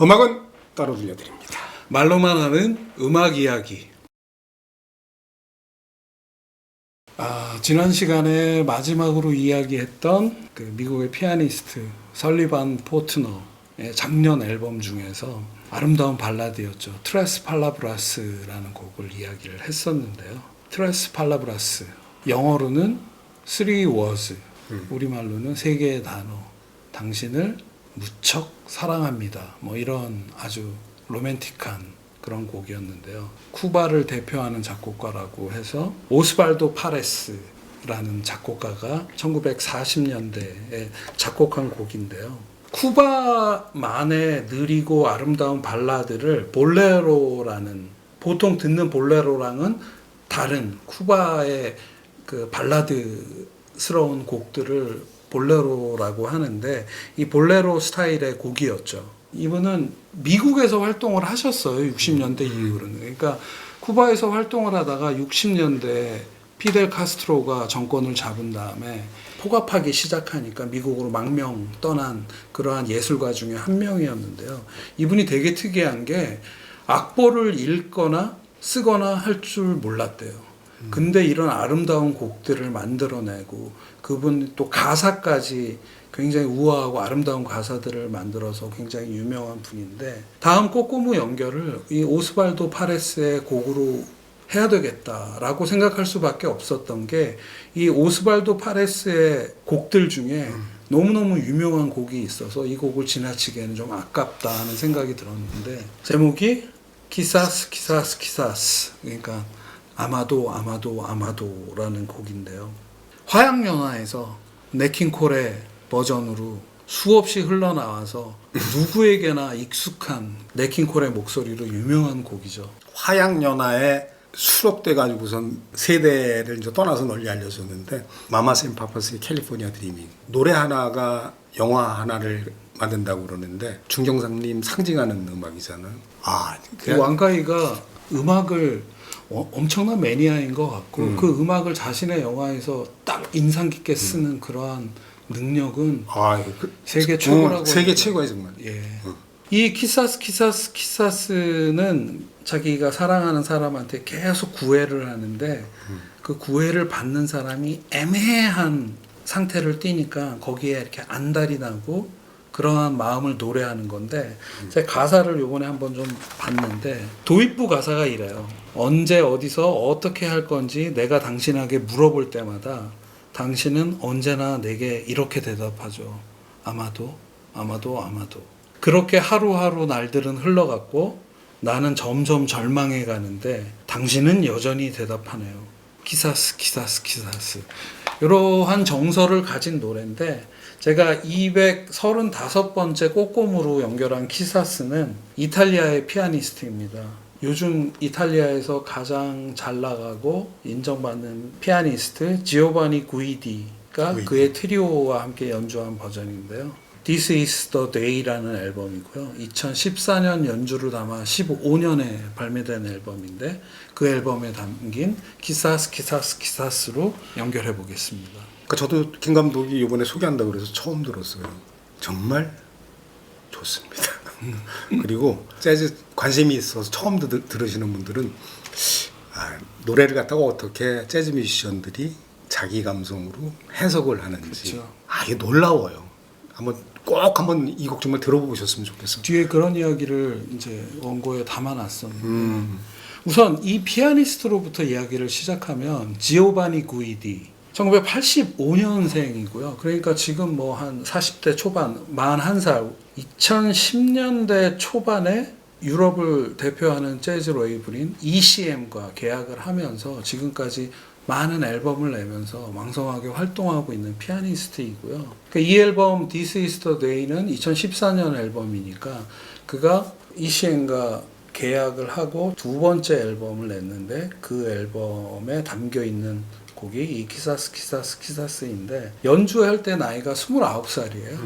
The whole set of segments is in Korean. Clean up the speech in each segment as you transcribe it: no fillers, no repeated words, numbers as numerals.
음악은 따로 들려드립니다. 말로만 하는 음악 이야기. 지난 시간에 마지막으로 이야기했던 그 미국의 피아니스트 설리반 포트너의 작년 앨범 중에서 아름다운 발라드였죠. 트레스 팔라브라스라는 곡을 이야기를 했었는데요. 트레스 팔라브라스, 영어로는 three words, 우리말로는 세 개의 단어. 당신을 무척 사랑합니다. 뭐 이런 아주 로맨틱한 그런 곡이었는데요. 쿠바를 대표하는 작곡가라고 해서 오스발도 파레스라는 작곡가가 1940년대에 작곡한 곡인데요. 쿠바만의 느리고 아름다운 발라드를 볼레로라는, 보통 듣는 볼레로랑은 다른 쿠바의 그 발라드스러운 곡들을 볼레로라고 하는데, 이 볼레로 스타일의 곡이었죠. 이분은 미국에서 활동을 하셨어요. 60년대 이후로는. 그러니까 쿠바에서 활동을 하다가 60년대 피델 카스트로가 정권을 잡은 다음에 폭압하기 시작하니까 미국으로 망명 떠난 그러한 예술가 중에 한 명이었는데요. 이분이 되게 특이한 게 악보를 읽거나 쓰거나 할 줄 몰랐대요. 근데 이런 아름다운 곡들을 만들어내고, 그분 또 가사까지 굉장히 우아하고 아름다운 가사들을 만들어서 굉장히 유명한 분인데, 다음 꼬꼬무 연결을 이 오스발도 파레스의 곡으로 해야 되겠다라고 생각할 수밖에 없었던 게, 이 오스발도 파레스의 곡들 중에 너무너무 유명한 곡이 있어서 이 곡을 지나치기에는 좀 아깝다 하는 생각이 들었는데, 제목이 키사스 키사스 키사스, 그러니까 아마도라는 곡인데요. 화양연화에서 네킹콜의 버전으로 수없이 흘러나와서 누구에게나 익숙한 네킹콜의 목소리로 유명한 곡이죠. 화양연화에 수록돼 가지고선 세대를 이제 떠나서 널리 알려졌는데, 마마스 앤 파파스의 캘리포니아 드리밍, 노래 하나가 영화 하나를 만든다고 그러는데 중경상님 상징하는 음악이잖아요. 그 왕가이가 음악을 엄청난 매니아인 것 같고, 그 음악을 자신의 영화에서 딱 인상 깊게 쓰는 그러한 능력은 세계 최고라고. 세계 최고의 정말. 예. 이 키사스는 자기가 사랑하는 사람한테 계속 구애를 하는데, 그 구애를 받는 사람이 애매한 상태를 띠니까 거기에 이렇게 안달이 나고 그러한 마음을 노래하는 건데, 제가 가사를 요번에 한번 좀 봤는데, 도입부 가사가 이래요. 언제 어디서 어떻게 할 건지 내가 당신에게 물어볼 때마다 당신은 언제나 내게 이렇게 대답하죠. 아마도. 그렇게 하루하루 날들은 흘러갔고 나는 점점 절망해 가는데 당신은 여전히 대답하네요. 키사스. 이러한 정서를 가진 노래인데, 제가 235번째 꼬꼬무로 연결한 키사스는 이탈리아의 피아니스트입니다. 요즘 이탈리아에서 가장 잘 나가고 인정받는 피아니스트 지오바니 구이디가 그의 트리오와 함께 연주한 버전인데요. This is the Day라는 앨범이고요. 2014년 연주를 담아 15년에 발매된 앨범인데, 그 앨범에 담긴 키사스로 연결해 보겠습니다. 저도 김 감독이 이번에 소개한다고 그래서 처음 들었어요. 정말 좋습니다. 그리고 재즈 관심이 있어서 처음 들으시는 분들은 노래를 갖다가 어떻게 재즈 뮤지션들이 자기 감성으로 해석을 하는지, 그렇죠. 이게 놀라워요. 한번 이 곡 정말 들어보셨으면 좋겠어요. 뒤에 그런 이야기를 이제 원고에 담아놨었는데, 우선 이 피아니스트로부터 이야기를 시작하면 지오바니 구이디 1985년생이고요. 그러니까 지금 뭐 한 40대 초반, 41살, 2010년대 초반에 유럽을 대표하는 재즈 레이블인 ECM과 계약을 하면서 지금까지 많은 앨범을 내면서 왕성하게 활동하고 있는 피아니스트이고요. 그러니까 이 앨범 This is the Day는 2014년 앨범이니까 그가 ECM과 계약을 하고 두 번째 앨범을 냈는데, 그 앨범에 담겨 있는 곡이 이 키사스인데, 연주할 때 나이가 29살이에요.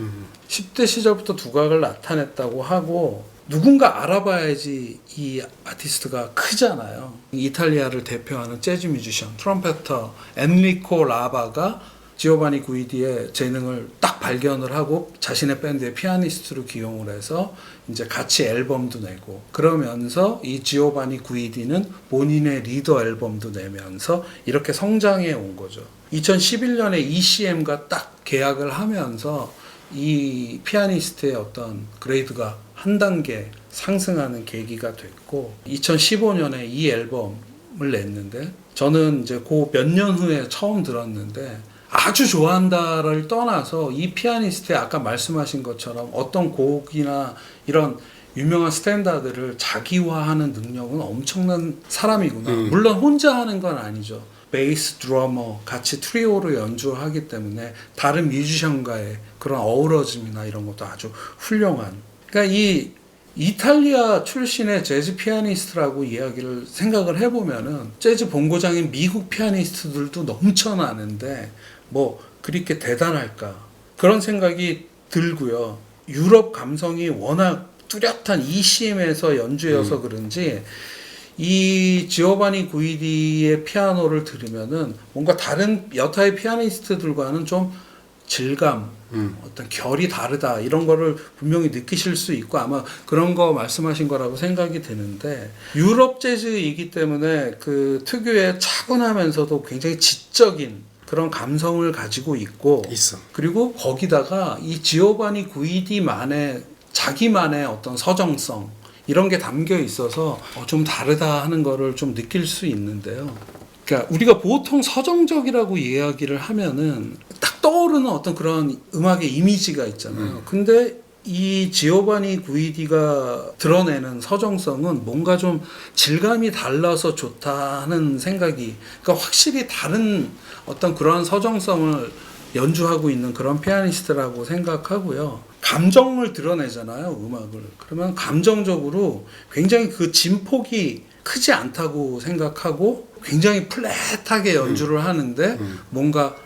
10대 시절부터 두각을 나타냈다고 하고, 누군가 알아봐야지 이 아티스트가 크잖아요. 이탈리아를 대표하는 재즈 뮤지션 트럼펫터 엔리코 라바가 지오바니 구이디의 재능을 딱 발견을 하고 자신의 밴드의 피아니스트로 기용을 해서 이제 같이 앨범도 내고 그러면서 이 지오바니 구이디는 본인의 리더 앨범도 내면서 이렇게 성장해 온 거죠. 2011년에 ECM과 딱 계약을 하면서 이 피아니스트의 어떤 그레이드가 한 단계 상승하는 계기가 됐고 2015년에 이 앨범을 냈는데 저는 이제 그 몇 년 후에 처음 들었는데 아주 좋아한다를 떠나서 이 피아니스트의 아까 말씀하신 것처럼 어떤 곡이나 이런 유명한 스탠다드를 자기화하는 능력은 엄청난 사람이구나. 물론 혼자 하는 건 아니죠. 베이스, 드러머 같이 트리오로 연주하기 때문에 다른 뮤지션과의 그런 어우러짐이나 이런 것도 아주 훌륭한. 그러니까 이 이탈리아 출신의 재즈 피아니스트라고 이야기를 생각을 해보면은 재즈 본고장인 미국 피아니스트들도 넘쳐나는데 뭐 그렇게 대단할까 그런 생각이 들고요. 유럽 감성이 워낙 뚜렷한 ECM에서 연주여서 그런지 이 지오바니 구이디의 피아노를 들으면은 뭔가 다른 여타의 피아니스트들과는 좀 질감, 어떤 결이 다르다 이런 거를 분명히 느끼실 수 있고 아마 그런 거 말씀하신 거라고 생각이 드는데 유럽 재즈이기 때문에 그 특유의 차분하면서도 굉장히 지적인 그런 감성을 가지고 있어. 그리고 거기다가 이 지오바니 구이디만의 자기만의 어떤 서정성 이런 게 담겨 있어서 좀 다르다 하는 거를 좀 느낄 수 있는데요. 그러니까 우리가 보통 서정적이라고 이야기를 하면은 딱 떠오르는 어떤 그런 음악의 이미지가 있잖아요. 근데 이 지오바니 구이디가 드러내는 서정성은 뭔가 좀 질감이 달라서 좋다 하는 생각이, 그러니까 확실히 다른 어떤 그런 서정성을 연주하고 있는 그런 피아니스트라고 생각하고요. 감정을 드러내잖아요, 음악을. 그러면 감정적으로 굉장히 그 진폭이 크지 않다고 생각하고 굉장히 플랫하게 연주를 하는데 뭔가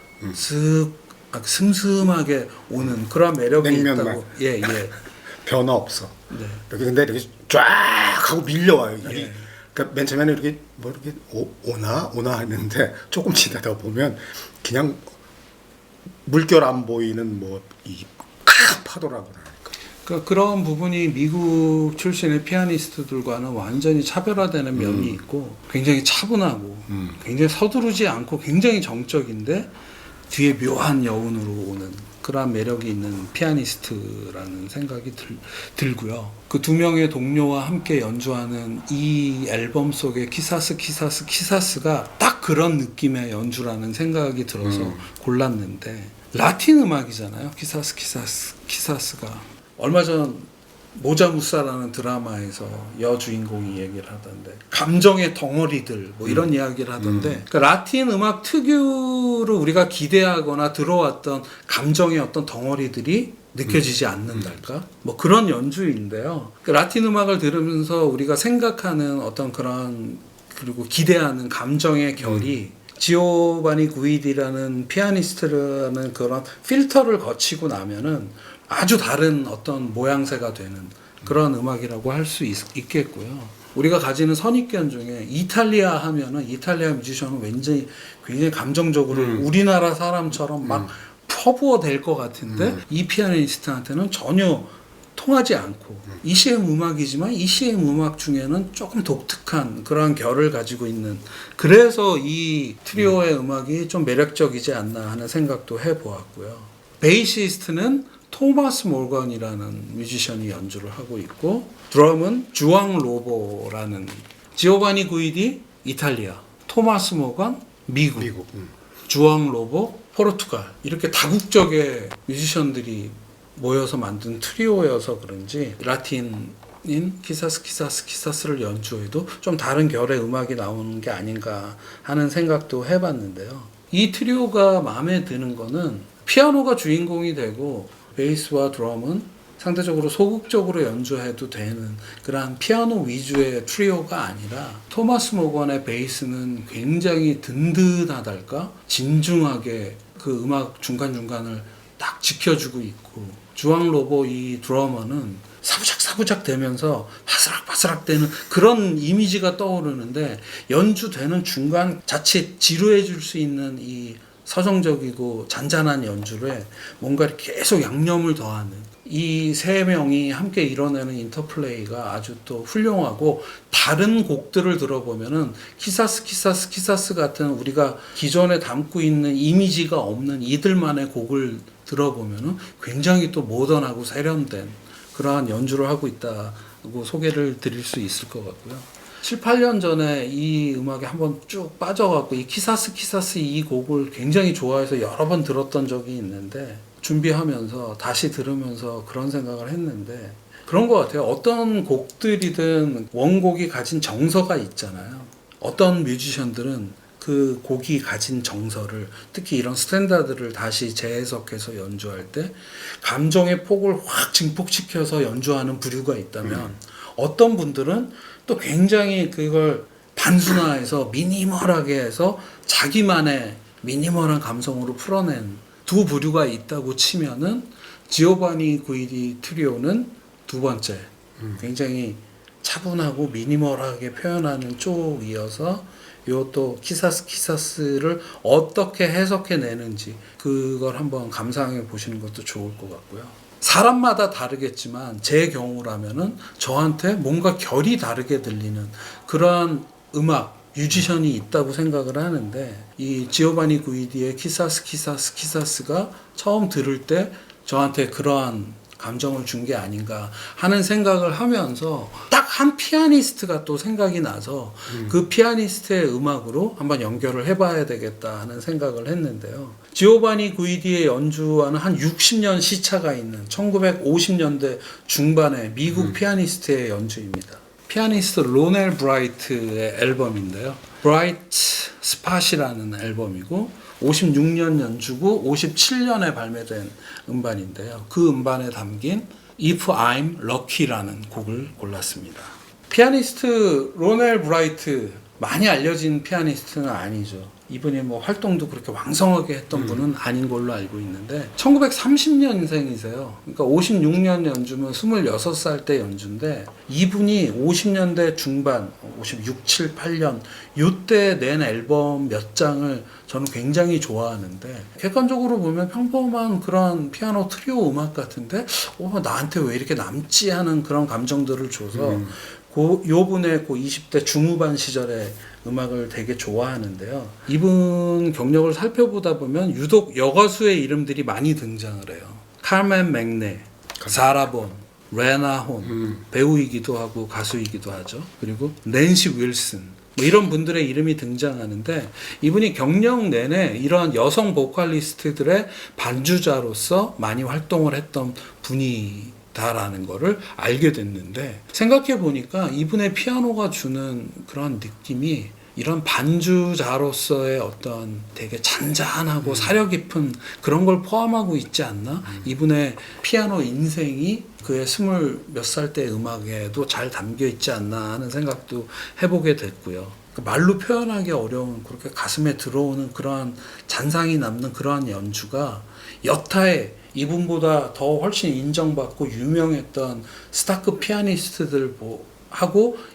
슴슴하게 오는 그런 매력이 냉면만. 있다고. 예. 변화 없어. 네. 이렇게 근데 이렇게 쫙 하고 밀려와요. 예. 그러니까 맨 처음에는 이렇게 뭐 이렇게 오나 했는데 조금 지나다 보면 그냥 물결 안 보이는 뭐 이 큰 파도라고 하니까. 그러니까 그런 부분이 미국 출신의 피아니스트들과는 완전히 차별화되는 면이 있고 굉장히 차분하고 굉장히 서두르지 않고 굉장히 정적인데 뒤에 묘한 여운으로 오는 그러한 매력이 있는 피아니스트라는 생각이 들고요. 그 두 명의 동료와 함께 연주하는 이 앨범 속의 키사스가 딱 그런 느낌의 연주라는 생각이 들어서 골랐는데 라틴 음악이잖아요. 키사스가 얼마 전 모자무사라는 드라마에서 여주인공이 얘기를 하던데 감정의 덩어리들 뭐 이런 이야기를 하던데 그러니까 라틴 음악 특유로 우리가 기대하거나 들어왔던 감정의 어떤 덩어리들이 느껴지지 않는달까? 뭐 그런 연주인데요. 그러니까 라틴 음악을 들으면서 우리가 생각하는 어떤 그런 그리고 기대하는 감정의 결이 지오바니 구이디라는 피아니스트라는 그런 필터를 거치고 나면은 아주 다른 어떤 모양새가 되는 그런 음악이라고 할 수 있겠고요. 우리가 가지는 선입견 중에 이탈리아 하면은 이탈리아 뮤지션은 왠지 굉장히 감정적으로 우리나라 사람처럼 막 퍼부어 될 것 같은데 이 피아니스트한테는 전혀 통하지 않고 ECM 음악이지만 ECM 음악 중에는 조금 독특한 그런 결을 가지고 있는, 그래서 이 트리오의 음악이 좀 매력적이지 않나 하는 생각도 해보았고요. 베이시스트는 토마스 몰건이라는 뮤지션이 연주를 하고 있고 드럼은 주앙 로보라는, 지오바니 구이디 이탈리아, 토마스 몰건 미국. 주앙 로보 포르투갈, 이렇게 다국적의 뮤지션들이 모여서 만든 트리오여서 그런지 라틴인 키사스를 연주해도 좀 다른 결의 음악이 나오는 게 아닌가 하는 생각도 해봤는데요. 이 트리오가 마음에 드는 거는 피아노가 주인공이 되고 베이스와 드럼은 상대적으로 소극적으로 연주해도 되는 그런 피아노 위주의 트리오가 아니라 토마스 모건의 베이스는 굉장히 든든하달까? 진중하게 그 음악 중간중간을 딱 지켜주고 있고 주앙 로보 이 드러머는 사부작 되면서 바스락 되는 그런 이미지가 떠오르는데 연주되는 중간 자칫 지루해 줄 수 있는 이 서정적이고 잔잔한 연주에 뭔가 이렇게 계속 양념을 더하는 이 세 명이 함께 이뤄내는 인터플레이가 아주 또 훌륭하고, 다른 곡들을 들어보면은 키사스 같은 우리가 기존에 담고 있는 이미지가 없는 이들만의 곡을 들어보면은 굉장히 또 모던하고 세련된 그러한 연주를 하고 있다고 소개를 드릴 수 있을 것 같고요. 7, 8년 전에 이 음악에 한번 쭉 빠져갖고 이 키사스 이 곡을 굉장히 좋아해서 여러 번 들었던 적이 있는데, 준비하면서 다시 들으면서 그런 생각을 했는데, 그런 것 같아요. 어떤 곡들이든 원곡이 가진 정서가 있잖아요. 어떤 뮤지션들은 그 곡이 가진 정서를, 특히 이런 스탠다드를 다시 재해석해서 연주할 때 감정의 폭을 확 증폭시켜서 연주하는 부류가 있다면, 어떤 분들은 또 굉장히 그걸 단순화해서 미니멀하게 해서 자기만의 미니멀한 감성으로 풀어낸 두 부류가 있다고 치면은, 지오바니 구이디 트리오는 두 번째, 굉장히 차분하고 미니멀하게 표현하는 쪽이어서, 요 또 키사스를 어떻게 해석해 내는지 그걸 한번 감상해 보시는 것도 좋을 것 같고요. 사람마다 다르겠지만 제 경우라면은 저한테 뭔가 결이 다르게 들리는 그러한 음악 뮤지션이 있다고 생각을 하는데, 이 지오바니 구이디의 키사스가 처음 들을 때 저한테 그러한 감정을 준 게 아닌가 하는 생각을 하면서, 딱 한 피아니스트가 또 생각이 나서 그 피아니스트의 음악으로 한번 연결을 해봐야 되겠다 하는 생각을 했는데요. 지오바니 구이디의 연주와는 한 60년 시차가 있는 1950년대 중반의 미국 피아니스트의 연주입니다. 피아니스트 로넬 브라이트의 앨범인데요. 브라이트 스팟이라는 앨범이고 56년 연주고 57년에 발매된 음반인데요. 그 음반에 담긴 If I'm Lucky라는 곡을 골랐습니다. 피아니스트 로넬 브라이트, 많이 알려진 피아니스트는 아니죠. 이분이 뭐 활동도 그렇게 왕성하게 했던 분은 아닌 걸로 알고 있는데, 1930년생이세요. 그러니까 56년 연주면 26살 때 연주인데, 이분이 50년대 중반, 56, 7, 8년 요때 낸 앨범 몇 장을 저는 굉장히 좋아하는데, 객관적으로 보면 평범한 그런 피아노 트리오 음악 같은데 나한테 왜 이렇게 남지 하는 그런 감정들을 줘서 요분의 20대 중후반 시절에 음악을 되게 좋아하는데요. 이분 경력을 살펴보다 보면 유독 여가수의 이름들이 많이 등장을 해요. 카르멘 맥네, 사라본, 레나 혼, 배우이기도 하고 가수이기도 하죠. 그리고 낸시 윌슨, 뭐 이런 분들의 이름이 등장하는데, 이분이 경력 내내 이러한 여성 보컬리스트들의 반주자로서 많이 활동을 했던 분이 다라는 거를 알게 됐는데, 생각해 보니까 이분의 피아노가 주는 그런 느낌이 이런 반주자로서의 어떤 되게 잔잔하고 사려 깊은 그런 걸 포함하고 있지 않나? 이분의 피아노 인생이 그의 20몇 살 때 음악에도 잘 담겨 있지 않나 하는 생각도 해보게 됐고요. 말로 표현하기 어려운, 그렇게 가슴에 들어오는 그러한 잔상이 남는 그러한 연주가 여타의 이분보다 더 훨씬 인정받고 유명했던 스타급 피아니스트들하고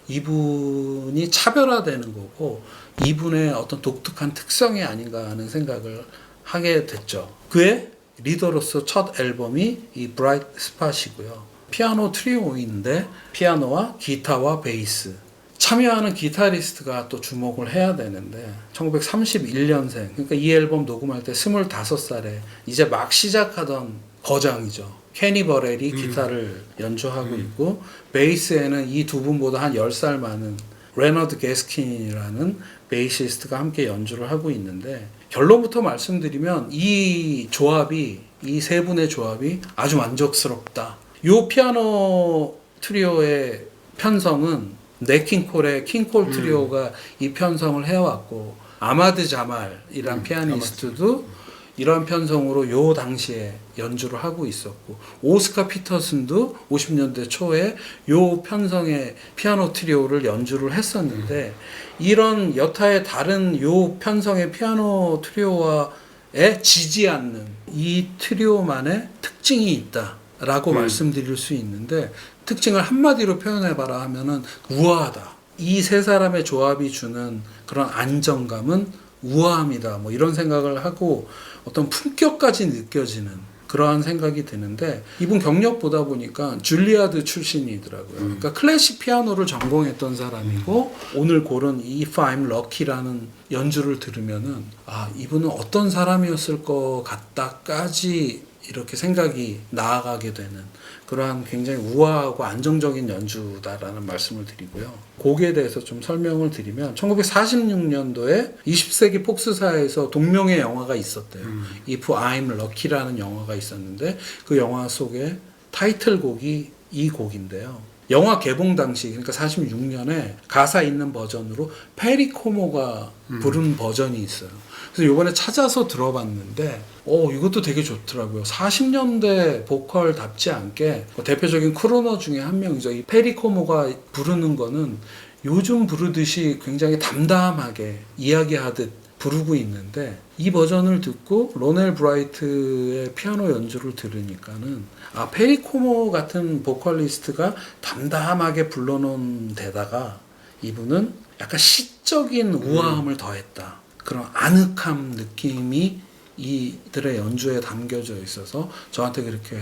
이분이 차별화되는 거고, 이분의 어떤 독특한 특성이 아닌가 하는 생각을 하게 됐죠. 그의 리더로서 첫 앨범이 이 브라이트 스팟이고요. 피아노 트리오인데 피아노와 기타와 베이스, 참여하는 기타리스트가 또 주목을 해야 되는데, 1931년생, 그러니까 이 앨범 녹음할 때 25살에 이제 막 시작하던 거장이죠. 케니 버렐이 기타를 연주하고 있고, 베이스에는 이 두 분보다 한 10살 많은 레너드 게스킨이라는 베이시스트가 함께 연주를 하고 있는데, 결론부터 말씀드리면 이 조합이, 이 세 분의 조합이 아주 만족스럽다. 이 피아노 트리오의 편성은 네킹콜의 킹콜 트리오가 이 편성을 해왔고, 아마드 자말이란 피아니스트도 이런 편성으로 요 당시에 연주를 하고 있었고, 오스카 피터슨도 50년대 초에 요 편성의 피아노 트리오를 연주를 했었는데, 이런 여타의 다른 요 편성의 피아노 트리오와에 지지 않는 이 트리오만의 특징이 있다라고 말씀드릴 수 있는데, 특징을 한마디로 표현해봐라 하면은 우아하다. 이 세 사람의 조합이 주는 그런 안정감은 우아함이다 뭐 이런 생각을 하고 어떤 품격까지 느껴지는 그러한 생각이 드는데 이분 경력 보다 보니까 줄리아드 출신이더라고요. 그러니까 클래식 피아노를 전공했던 사람이고 오늘 고른 If I'm Lucky라는 연주를 들으면은 아 이분은 어떤 사람이었을 것 같다까지 이렇게 생각이 나아가게 되는 그러한 굉장히 우아하고 안정적인 연주다라는 말씀을 드리고요. 곡에 대해서 좀 설명을 드리면 1946년도에 20세기 폭스사에서 동명의 영화가 있었대요. If I'm Lucky라는 영화가 있었는데 그 영화 속에 타이틀곡이 이 곡인데요. 영화 개봉 당시 그러니까 46년에 가사 있는 버전으로 페리 코모가 부른 버전이 있어요. 그래서 이번에 찾아서 들어봤는데 이것도 되게 좋더라고요. 40년대 보컬답지 않게 대표적인 크로너 중에 한 명이죠. 이 페리 코모가 부르는 거는 요즘 부르듯이 굉장히 담담하게 이야기하듯 부르고 있는데 이 버전을 듣고 로넬 브라이트의 피아노 연주를 들으니까는 아 페리 코모 같은 보컬리스트가 담담하게 불러놓은 데다가 이분은 약간 시적인 우아함을 더했다. 그런 아늑함 느낌이 이들의 연주에 담겨져 있어서 저한테 그렇게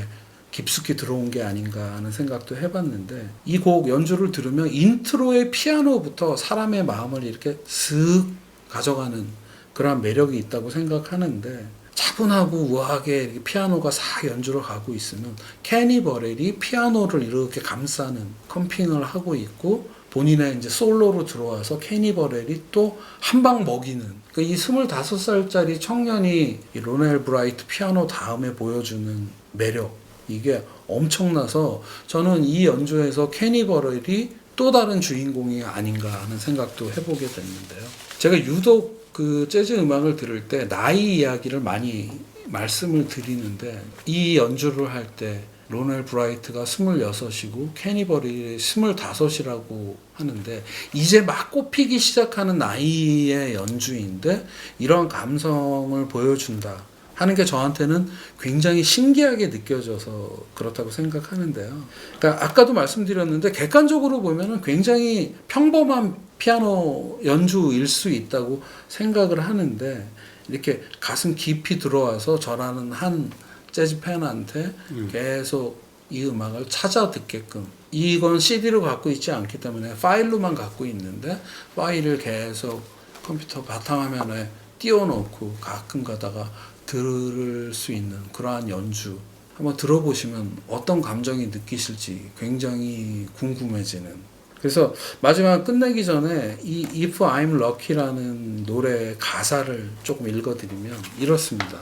깊숙이 들어온 게 아닌가 하는 생각도 해봤는데 이 곡 연주를 들으면 인트로의 피아노부터 사람의 마음을 이렇게 슥 가져가는 그런 매력이 있다고 생각하는데 차분하고 우아하게 이렇게 피아노가 싹 연주를 가고 있으면 케니 버렐이 피아노를 이렇게 감싸는 컴핑을 하고 있고 본인의 이제 솔로로 들어와서 케니 버렐이 또 한 방 먹이는 그러니까 이 25살짜리 청년이 이 로넬 브라이트 피아노 다음에 보여주는 매력 이게 엄청나서 저는 이 연주에서 케니 버렐이 또 다른 주인공이 아닌가 하는 생각도 해보게 됐는데요. 제가 유독 그 재즈 음악을 들을 때 나이 이야기를 많이 말씀을 드리는데 이 연주를 할 때 로넬 브라이트가 26이고 케니 버렐이 25이라고 하는데 이제 막 꽃피기 시작하는 나이의 연주인데 이런 감성을 보여준다 하는 게 저한테는 굉장히 신기하게 느껴져서 그렇다고 생각하는데요. 그러니까 아까도 말씀드렸는데 객관적으로 보면은 굉장히 평범한 피아노 연주일 수 있다고 생각을 하는데 이렇게 가슴 깊이 들어와서 저라는 한 재즈 팬한테 계속 이 음악을 찾아 듣게끔 이건 CD로 갖고 있지 않기 때문에 파일로만 갖고 있는데 파일을 계속 컴퓨터 바탕화면에 띄워놓고 가끔 가다가 들을 수 있는 그러한 연주 한번 들어보시면 어떤 감정이 느끼실지 굉장히 궁금해지는 그래서 마지막 끝내기 전에 이 If I'm Lucky라는 노래의 가사를 조금 읽어드리면 이렇습니다.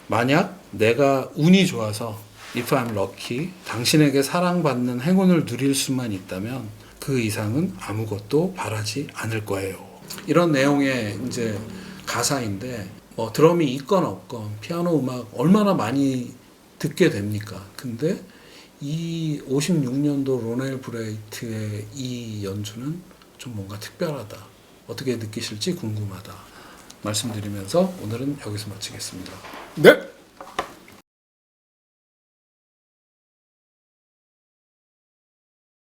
만약 내가 운이 좋아서 If I'm lucky, 당신에게 사랑받는 행운을 누릴 수만 있다면 그 이상은 아무것도 바라지 않을 거예요. 이런 내용의 이제 가사인데 뭐 드럼이 있건 없건 피아노 음악 얼마나 많이 듣게 됩니까? 근데 이 56년도 로넬 브라이트의 이 연주는 좀 뭔가 특별하다. 어떻게 느끼실지 궁금하다. 말씀드리면서 오늘은 여기서 마치겠습니다. 네.